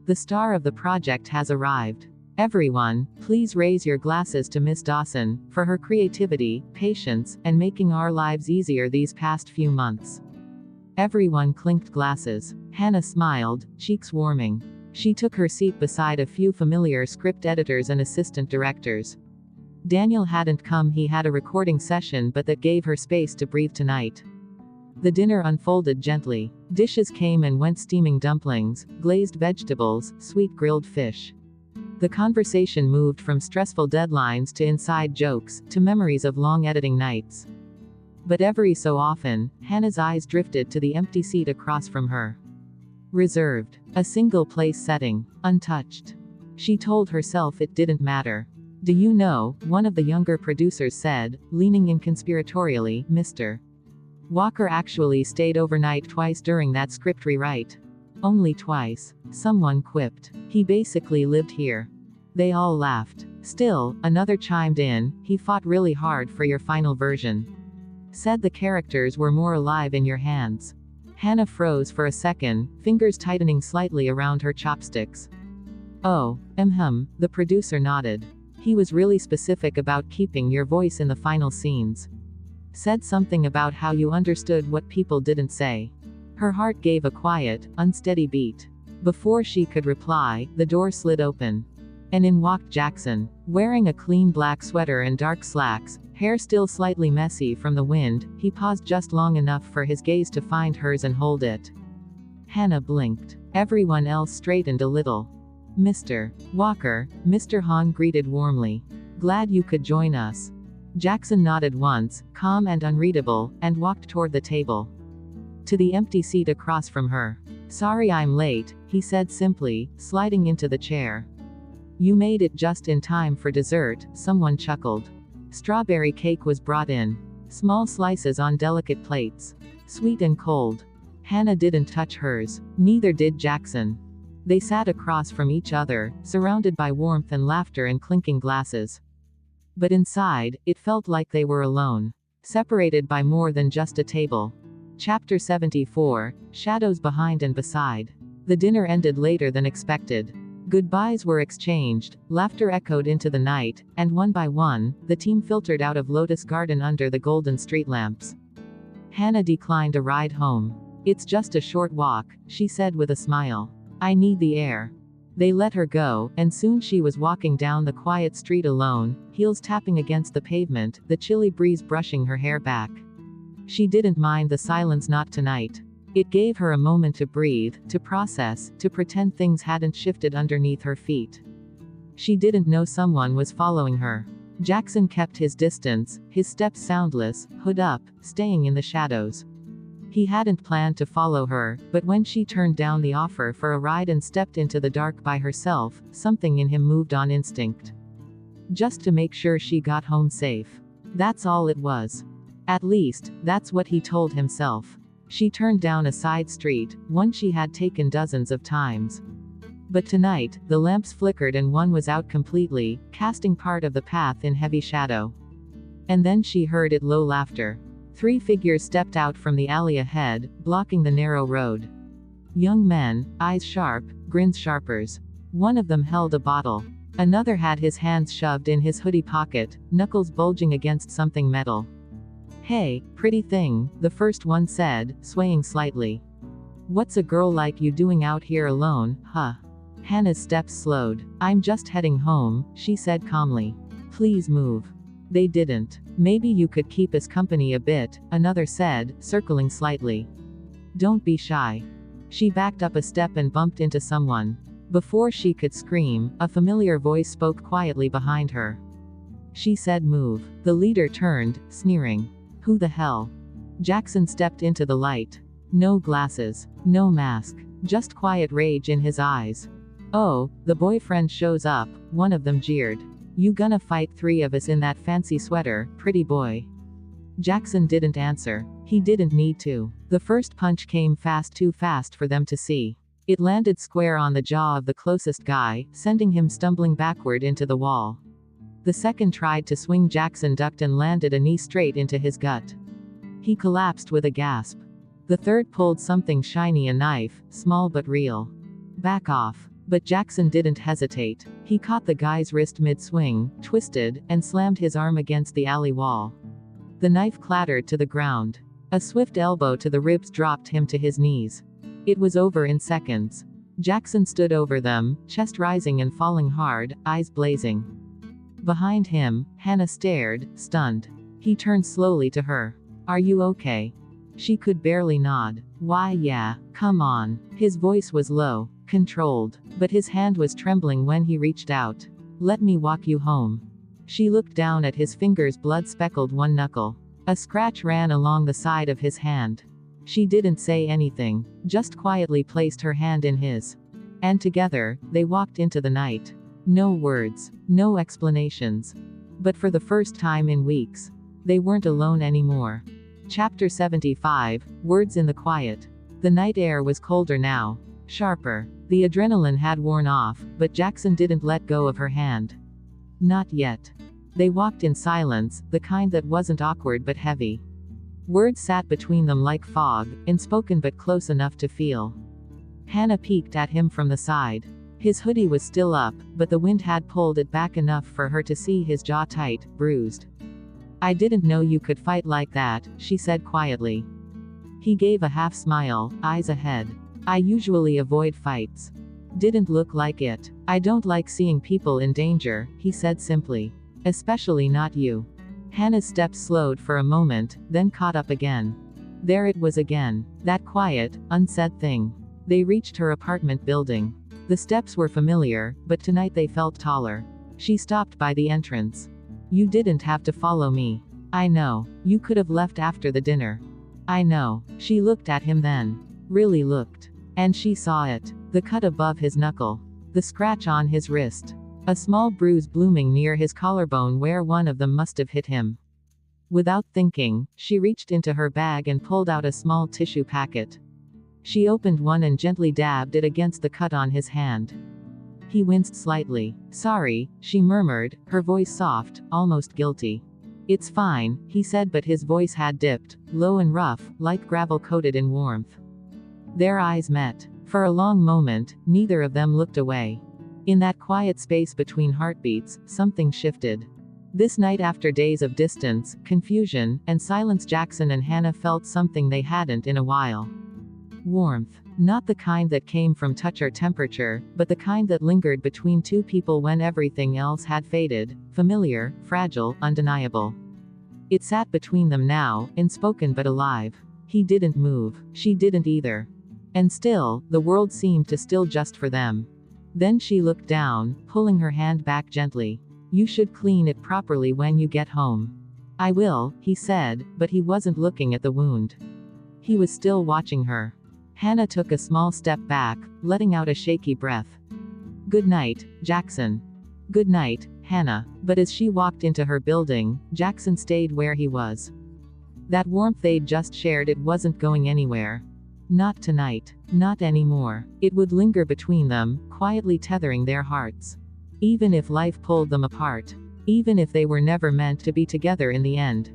The star of the project has arrived. Everyone, please raise your glasses to Miss Dawson, for her creativity, patience, and making our lives easier these past few months. Everyone clinked glasses. Hannah smiled, cheeks warming. She took her seat beside a few familiar script editors and assistant directors. Daniel hadn't come, he had a recording session, but that gave her space to breathe tonight. The dinner unfolded gently. Dishes came and went, steaming dumplings, glazed vegetables, sweet grilled fish. The conversation moved from stressful deadlines to inside jokes, to memories of long editing nights. But every so often, Hannah's eyes drifted to the empty seat across from her. Reserved. A single place setting. Untouched. She told herself it didn't matter. Do you know, one of the younger producers said, leaning in conspiratorially, Mr. Walker actually stayed overnight twice during that script rewrite. Only twice. Someone quipped. He basically lived here. They all laughed. Still, another chimed in, he fought really hard for your final version. Said the characters were more alive in your hands. Hannah froze for a second, fingers tightening slightly around her chopsticks. Oh, the producer nodded. He was really specific about keeping your voice in the final scenes. Said something about how you understood what people didn't say. Her heart gave a quiet, unsteady beat. Before she could reply, the door slid open. And in walked Jackson, wearing a clean black sweater and dark slacks, hair still slightly messy from the wind. He paused just long enough for his gaze to find hers and hold it. Hannah blinked. Everyone else straightened a little. Mr. Walker, Mr. Hahn greeted warmly. Glad you could join us. Jackson nodded once, calm and unreadable, and walked toward the table. To the empty seat across from her. Sorry I'm late, he said simply, sliding into the chair. You made it just in time for dessert, someone chuckled. Strawberry cake was brought in. Small slices on delicate plates. Sweet and cold. Hannah didn't touch hers. Neither did Jackson. They sat across from each other, surrounded by warmth and laughter and clinking glasses. But inside, it felt like they were alone. Separated by more than just a table. Chapter 74, Shadows Behind and Beside. The dinner ended later than expected. Goodbyes were exchanged, laughter echoed into the night, and one by one, the team filtered out of Lotus Garden under the golden street lamps. Hannah declined a ride home. It's just a short walk, she said with a smile. I need the air. They let her go, and soon she was walking down the quiet street alone, heels tapping against the pavement, the chilly breeze brushing her hair back. She didn't mind the silence, not tonight. It gave her a moment to breathe, to process, to pretend things hadn't shifted underneath her feet. She didn't know someone was following her. Jackson kept his distance, his steps soundless, hood up, staying in the shadows. He hadn't planned to follow her, but when she turned down the offer for a ride and stepped into the dark by herself, something in him moved on instinct. Just to make sure she got home safe. That's all it was. At least, that's what he told himself. She turned down a side street, one she had taken dozens of times. But tonight, the lamps flickered and one was out completely, casting part of the path in heavy shadow. And then she heard it low laughter. 3 figures stepped out from the alley ahead, blocking the narrow road. Young men, eyes sharp, grins sharpers. One of them held a bottle. Another had his hands shoved in his hoodie pocket, knuckles bulging against something metal. Hey, pretty thing, the first one said, swaying slightly. What's a girl like you doing out here alone, huh? Hannah's steps slowed. I'm just heading home, she said calmly. Please move. They didn't. Maybe you could keep us company a bit, another said, circling slightly. Don't be shy. She backed up a step and bumped into someone. Before she could scream, a familiar voice spoke quietly behind her. She said move. The leader turned, sneering. Who the hell? Jackson stepped into the light. No glasses. No mask. Just quiet rage in his eyes. Oh, the boyfriend shows up, one of them jeered. You gonna fight 3 of us in that fancy sweater, pretty boy? Jackson didn't answer. He didn't need to. The first punch came fast, too fast for them to see. It landed square on the jaw of the closest guy, sending him stumbling backward into the wall. The second tried to swing. Jackson ducked and landed a knee straight into his gut. He collapsed with a gasp. The third pulled something shiny, a knife, small but real. Back off. But Jackson didn't hesitate. He caught the guy's wrist mid-swing, twisted, and slammed his arm against the alley wall. The knife clattered to the ground. A swift elbow to the ribs dropped him to his knees. It was over in seconds. Jackson stood over them, chest rising and falling hard, eyes blazing. Behind him, Hannah stared, stunned. He turned slowly to her. Are you okay? She could barely nod. Why yeah, come on. His voice was low, controlled, but his hand was trembling when he reached out. Let me walk you home. She looked down at his fingers, blood-speckled one knuckle. A scratch ran along the side of his hand. She didn't say anything, just quietly placed her hand in his. And together, they walked into the night. No words, no explanations. But for the first time in weeks, they weren't alone anymore. Chapter 75, Words in the Quiet. The night air was colder now. Sharper. The adrenaline had worn off, but Jackson didn't let go of her hand. Not yet. They walked in silence, the kind that wasn't awkward but heavy. Words sat between them like fog, unspoken but close enough to feel. Hannah peeked at him from the side. His hoodie was still up, but the wind had pulled it back enough for her to see his jaw tight, bruised. I didn't know you could fight like that, she said quietly. He gave a half smile, eyes ahead. I usually avoid fights. Didn't look like it. I don't like seeing people in danger, he said simply. Especially not you. Hannah's steps slowed for a moment, then caught up again. There it was again. That quiet, unsaid thing. They reached her apartment building. The steps were familiar, but tonight they felt taller. She stopped by the entrance. You didn't have to follow me. I know. You could have left after the dinner. I know. She looked at him then. Really looked. And she saw it. The cut above his knuckle. The scratch on his wrist. A small bruise blooming near his collarbone where one of them must have hit him. Without thinking, she reached into her bag and pulled out a small tissue packet. She opened one and gently dabbed it against the cut on his hand. He winced slightly. Sorry, she murmured, her voice soft, almost guilty. It's fine, he said, but his voice had dipped, low and rough, like gravel coated in warmth. Their eyes met. For a long moment, neither of them looked away. In that quiet space between heartbeats, something shifted. This night, after days of distance, confusion, and silence, Jackson and Hannah felt something they hadn't in a while. Warmth. Not the kind that came from touch or temperature, but the kind that lingered between two people when everything else had faded, familiar, fragile, undeniable. It sat between them now, unspoken but alive. He didn't move. She didn't either. And still, the world seemed to still just for them. Then she looked down, pulling her hand back gently. You should clean it properly when you get home. I will, he said, but he wasn't looking at the wound. He was still watching her. Hannah took a small step back, letting out a shaky breath. Good night, Jackson. Good night, Hannah. But as she walked into her building, Jackson stayed where he was. That warmth they'd just shared, it wasn't going anywhere. Not tonight. Not anymore. It would linger between them, quietly tethering their hearts. Even if life pulled them apart. Even if they were never meant to be together in the end.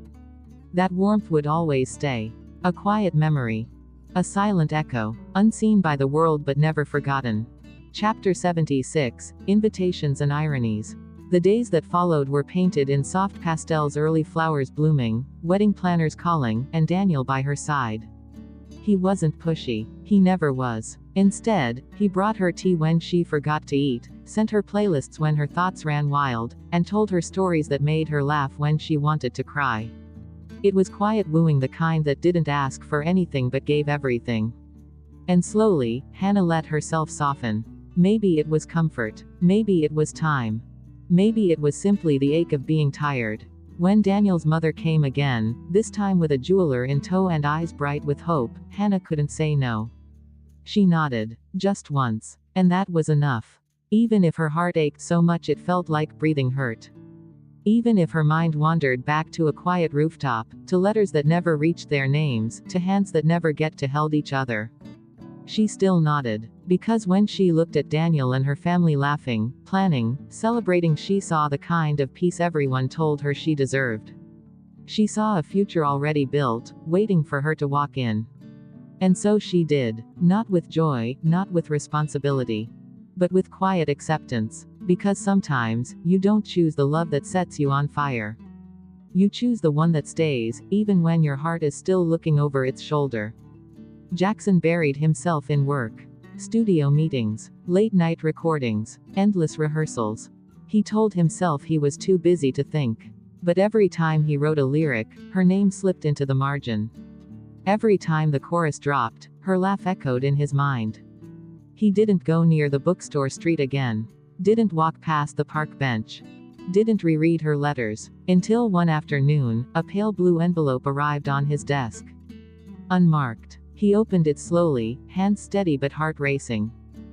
That warmth would always stay. A quiet memory. A silent echo. Unseen by the world but never forgotten. Chapter 76, Invitations and Ironies. The days that followed were painted in soft pastels, early flowers blooming, wedding planners calling, and Daniel by her side. He wasn't pushy. He never was. Instead, he brought her tea when she forgot to eat, sent her playlists when her thoughts ran wild, and told her stories that made her laugh when she wanted to cry. It was quiet wooing, the kind that didn't ask for anything but gave everything. And slowly, Hannah let herself soften. Maybe it was comfort. Maybe it was time. Maybe it was simply the ache of being tired. When Daniel's mother came again, this time with a jeweler in tow and eyes bright with hope, Hannah couldn't say no. She nodded. Just once. And that was enough. Even if her heart ached so much it felt like breathing hurt. Even if her mind wandered back to a quiet rooftop, to letters that never reached their names, to hands that never get to held each other. She still nodded. Because when she looked at Daniel and her family laughing, planning, celebrating, she saw the kind of peace everyone told her she deserved. She saw a future already built, waiting for her to walk in. And so she did. Not with joy, not with responsibility. But with quiet acceptance. Because sometimes, you don't choose the love that sets you on fire. You choose the one that stays, even when your heart is still looking over its shoulder. Jackson buried himself in work. Studio meetings. Late-night recordings. Endless rehearsals. He told himself he was too busy to think. But every time he wrote a lyric, her name slipped into the margin. Every time the chorus dropped, her laugh echoed in his mind. He didn't go near the bookstore street again. Didn't walk past the park bench. Didn't reread her letters. Until one afternoon, a pale blue envelope arrived on his desk. Unmarked. He opened it slowly, hands steady but heart racing.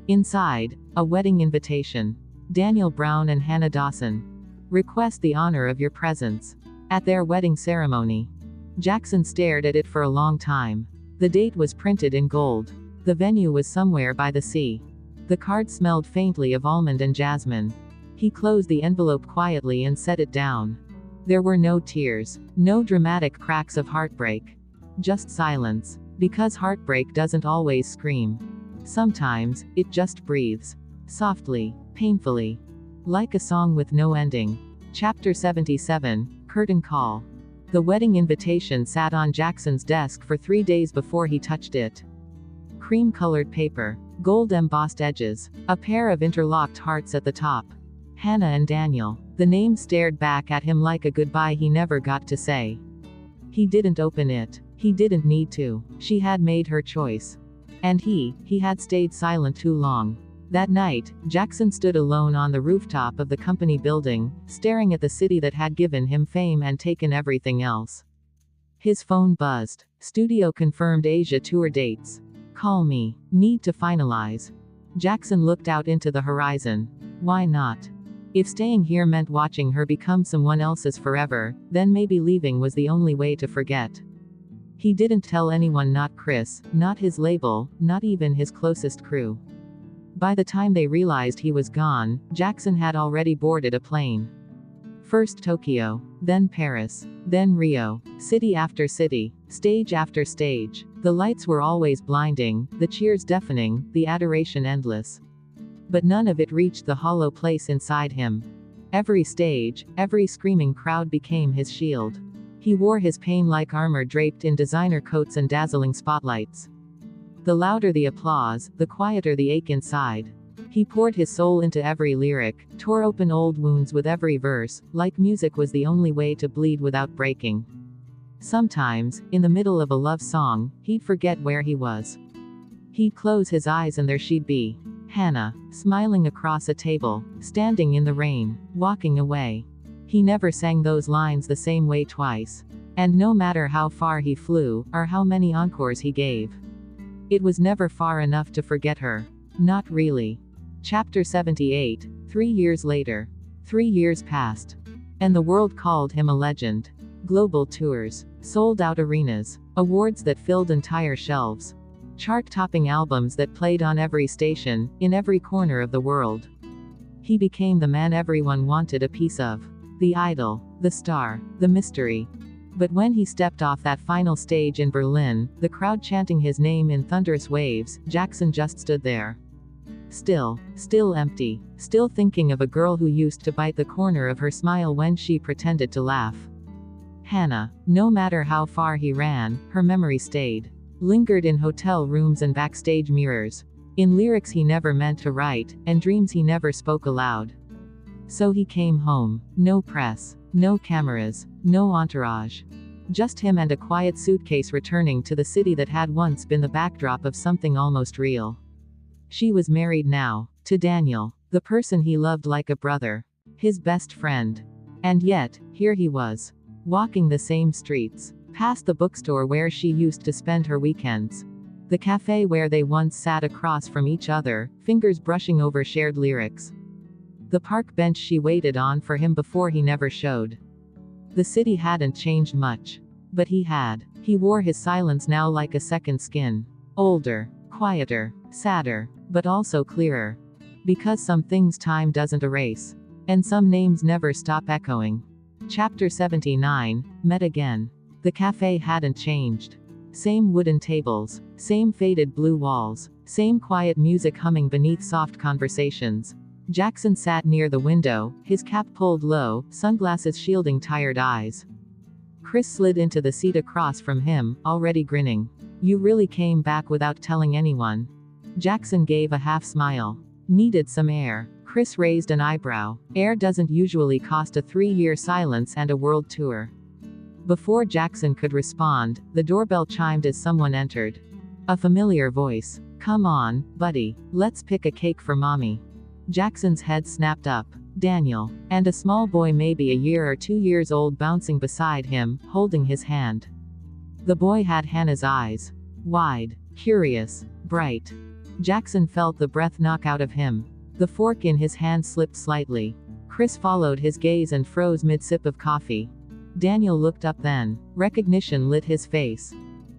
Inside, a wedding invitation. Daniel Brown and Hannah Dawson. Request the honor of your presence at their wedding ceremony. Jackson stared at it for a long time. The date was printed in gold. The venue was somewhere by the sea. The card smelled faintly of almond and jasmine. He closed the envelope quietly and set it down. There were no tears, no dramatic cracks of heartbreak. Just silence. Because heartbreak doesn't always scream. Sometimes, it just breathes. Softly, painfully. Like a song with no ending. Chapter 77, Curtain Call. The wedding invitation sat on Jackson's desk for 3 days before he touched it. Cream-colored paper. Gold embossed edges. A pair of interlocked hearts at the top. Hannah and Daniel. The name stared back at him like a goodbye he never got to say. He didn't open it. He didn't need to. She had made her choice. And he had stayed silent too long. That night, Jackson stood alone on the rooftop of the company building, staring at the city that had given him fame and taken everything else. His phone buzzed. Studio confirmed Asia tour dates. Call me. Need to finalize. Jackson looked out into the horizon. Why not? If staying here meant watching her become someone else's forever, then maybe leaving was the only way to forget. He didn't tell anyone, not Chris, not his label, not even his closest crew. By the time they realized he was gone, Jackson had already boarded a plane. First Tokyo, then Paris, then Rio, city after city, stage after stage. The lights were always blinding, the cheers deafening, the adoration endless. But none of it reached the hollow place inside him. Every stage, every screaming crowd became his shield. He wore his pain like armor draped in designer coats and dazzling spotlights. The louder the applause, the quieter the ache inside. He poured his soul into every lyric, tore open old wounds with every verse, like music was the only way to bleed without breaking. Sometimes, in the middle of a love song, he'd forget where he was. He'd close his eyes and there she'd be. Hannah, smiling across a table, standing in the rain, walking away. He never sang those lines the same way twice. And no matter how far he flew, or how many encores he gave, it was never far enough to forget her. Not really. Chapter 78, 3 years later. 3 years passed. And the world called him a legend. Global tours. Sold-out arenas. Awards that filled entire shelves. Chart-topping albums that played on every station, in every corner of the world. He became the man everyone wanted a piece of. The idol. The star. The mystery. But when he stepped off that final stage in Berlin, the crowd chanting his name in thunderous waves, Jackson just stood there. Still empty, still thinking of a girl who used to bite the corner of her smile when she pretended to laugh. Hannah. No matter how far he ran, her memory stayed. Lingered in hotel rooms and backstage mirrors. In lyrics he never meant to write, and dreams he never spoke aloud. So he came home. No press. No cameras. No entourage. Just him and a quiet suitcase returning to the city that had once been the backdrop of something almost real. She was married now. To Daniel. The person he loved like a brother. His best friend. And yet, here he was. Walking the same streets. Past the bookstore where she used to spend her weekends. The cafe where they once sat across from each other, fingers brushing over shared lyrics. The park bench she waited on for him before he never showed. The city hadn't changed much. But he had. He wore his silence now like a second skin. Older. Quieter. Sadder. But also clearer. Because some things time doesn't erase. And some names never stop echoing. Chapter 79, Met Again. The cafe hadn't changed. Same wooden tables. Same faded blue walls. Same quiet music humming beneath soft conversations. Jackson sat near the window, his cap pulled low, sunglasses shielding tired eyes. Chris slid into the seat across from him, already grinning. You really came back without telling anyone. Jackson gave a half smile. Needed some air. Chris raised an eyebrow. Air doesn't usually cost a 3-year silence and a world tour. Before Jackson could respond, the doorbell chimed as someone entered. A familiar voice. Come on, buddy. Let's pick a cake for mommy. Jackson's head snapped up. Daniel. And a small boy maybe a year or 2 years old bouncing beside him, holding his hand. The boy had Hannah's eyes. Wide. Curious. Bright. Jackson felt the breath knock out of him. The fork in his hand slipped slightly. Chris followed his gaze and froze mid-sip of coffee. Daniel looked up then. Recognition lit his face.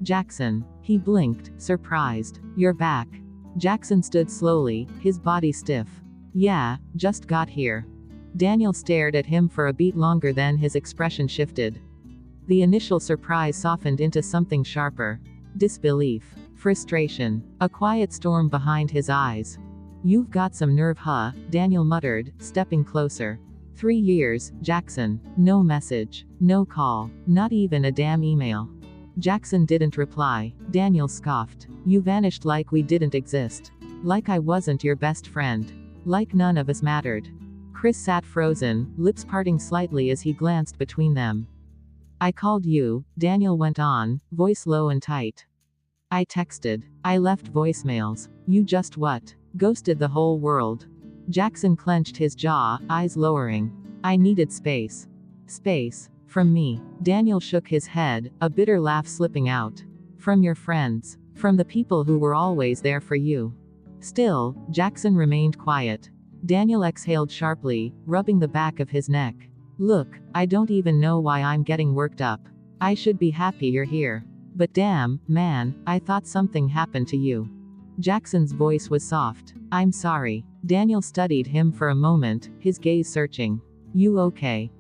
Jackson. He blinked, surprised. You're back. Jackson stood slowly, his body stiff. Yeah, just got here. Daniel stared at him for a beat longer, then his expression shifted. The initial surprise softened into something sharper. Disbelief. Frustration. A quiet storm behind his eyes. You've got some nerve, huh? Daniel muttered, stepping closer. 3 years, Jackson. No message. No call. Not even a damn email. Jackson didn't reply. Daniel scoffed. You vanished like we didn't exist. Like I wasn't your best friend. Like none of us mattered. Chris sat frozen, lips parting slightly as he glanced between them. I called you, Daniel went on, voice low and tight. I texted. I left voicemails. You just what? Ghosted the whole world. Jackson clenched his jaw, eyes lowering. I needed space. Space. From me. Daniel shook his head, a bitter laugh slipping out. From your friends. From the people who were always there for you. Still, Jackson remained quiet. Daniel exhaled sharply, rubbing the back of his neck. Look, I don't even know why I'm getting worked up. I should be happy you're here. But damn, man, I thought something happened to you. Jackson's voice was soft. I'm sorry. Daniel studied him for a moment, his gaze searching. You okay?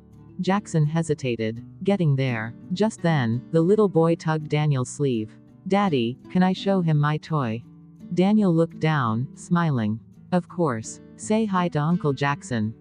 Jackson hesitated. Getting there. Just then, the little boy tugged Daniel's sleeve. Daddy, can I show him my toy? Daniel looked down, smiling. Of course. Say hi to Uncle Jackson.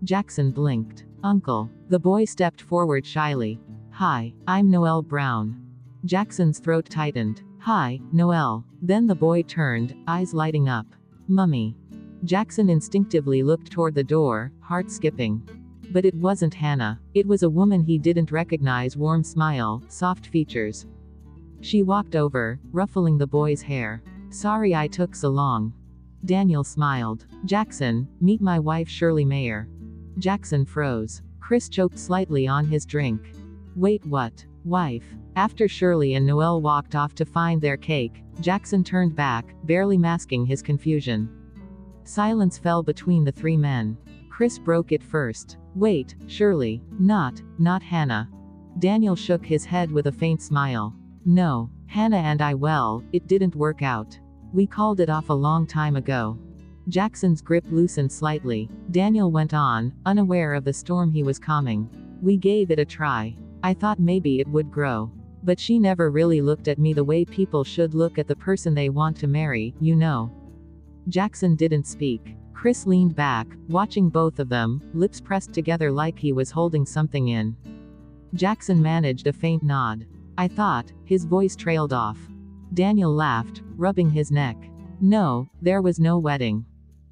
Jackson blinked. Uncle. The boy stepped forward shyly. Hi, I'm Noel Brown. Jackson's throat tightened. Hi, Noel. Then the boy turned, eyes lighting up. Mummy. Jackson instinctively looked toward the door, heart skipping. But it wasn't Hannah. It was a woman he didn't recognize. Warm smile, soft features. She walked over, ruffling the boy's hair. Sorry I took so long. Daniel smiled. Jackson, meet my wife Shirley Mayer. Jackson froze. Chris choked slightly on his drink. Wait, what? Wife. After Shirley and Noel walked off to find their cake, Jackson turned back, barely masking his confusion. Silence fell between the three men. Chris broke it first. Wait, Shirley. Not Hannah. Daniel shook his head with a faint smile. No, Hannah and I, well, it didn't work out. We called it off a long time ago. Jackson's grip loosened slightly. Daniel went on, unaware of the storm he was calming. We gave it a try. I thought maybe it would grow. But she never really looked at me the way people should look at the person they want to marry, you know. Jackson didn't speak. Chris leaned back, watching both of them, lips pressed together like he was holding something in. Jackson managed a faint nod. I thought, his voice trailed off. Daniel laughed, rubbing his neck. No, there was no wedding.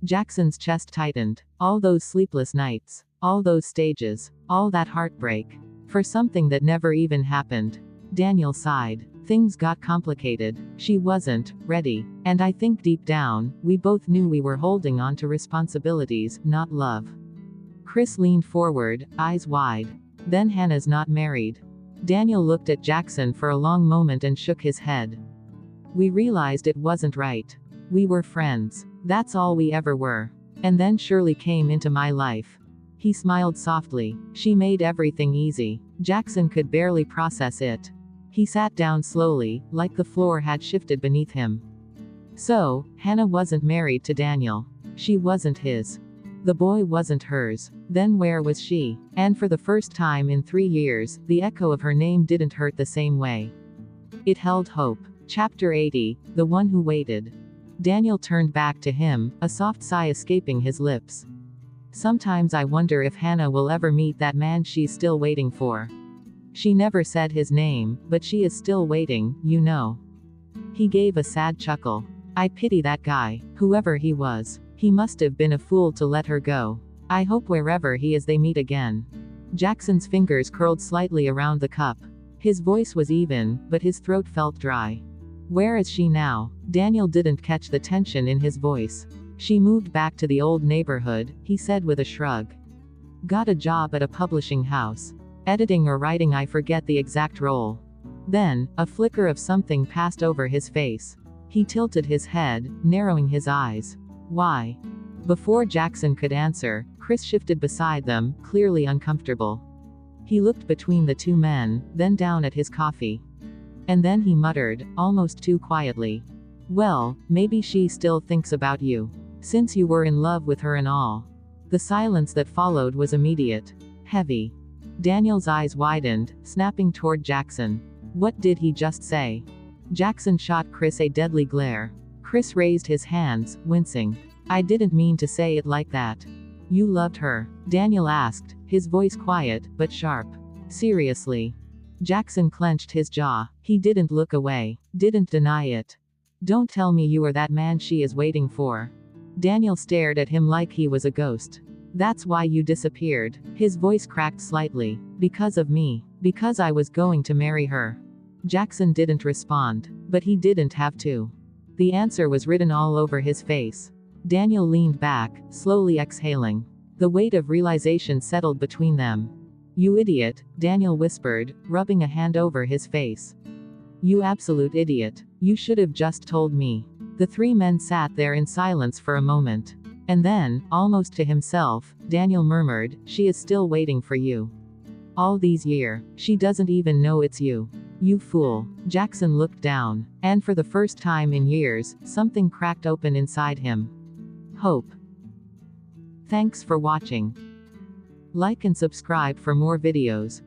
Jackson's chest tightened. All those sleepless nights. All those stages. All that heartbreak. For something that never even happened. Daniel sighed. Things got complicated. She wasn't ready. And I think deep down, we both knew we were holding on to responsibilities, not love. Chris leaned forward, eyes wide. Then Hannah's not married. Daniel looked at Jackson for a long moment and shook his head. We realized it wasn't right. We were friends. That's all we ever were. And then Shirley came into my life. He smiled softly. She made everything easy. Jackson could barely process it. He sat down slowly, like the floor had shifted beneath him. So, Hannah wasn't married to Daniel. She wasn't his. The boy wasn't hers. Then where was she? And for the first time in 3 years, the echo of her name didn't hurt the same way. It held hope. Chapter 80, The One Who Waited. Daniel turned back to him, a soft sigh escaping his lips. Sometimes I wonder if Hannah will ever meet that man she's still waiting for. She never said his name, but she is still waiting, you know. He gave a sad chuckle. I pity that guy, whoever he was. He must have been a fool to let her go. I hope wherever he is they meet again. Jackson's fingers curled slightly around the cup. His voice was even, but his throat felt dry. Where is she now? Daniel didn't catch the tension in his voice. She moved back to the old neighborhood, he said with a shrug. Got a job at a publishing house. Editing or writing, I forget the exact role. Then, a flicker of something passed over his face. He tilted his head, narrowing his eyes. Why? Before Jackson could answer, Chris shifted beside them, clearly uncomfortable. He looked between the two men, then down at his coffee. And then he muttered, almost too quietly. Well, maybe she still thinks about you. Since you were in love with her and all. The silence that followed was immediate. Heavy. Daniel's eyes widened, snapping toward Jackson. What did he just say? Jackson shot Chris a deadly glare. Chris raised his hands, wincing. I didn't mean to say it like that. You loved her? Daniel asked, his voice quiet, but sharp. Seriously? Jackson clenched his jaw. He didn't look away. Didn't deny it. Don't tell me you are that man she is waiting for. Daniel stared at him like he was a ghost. That's why you disappeared. His voice cracked slightly. Because of me. Because I was going to marry her. Jackson didn't respond. But he didn't have to. The answer was written all over his face. Daniel leaned back, slowly exhaling. The weight of realization settled between them. You idiot, Daniel whispered, rubbing a hand over his face. You absolute idiot. You should have just told me. The three men sat there in silence for a moment. And then, almost to himself, Daniel murmured, she is still waiting for you. All these years, she doesn't even know it's you. You fool. Jackson looked down. And for the first time in years, something cracked open inside him. Hope. Thanks for watching. Like and subscribe for more videos.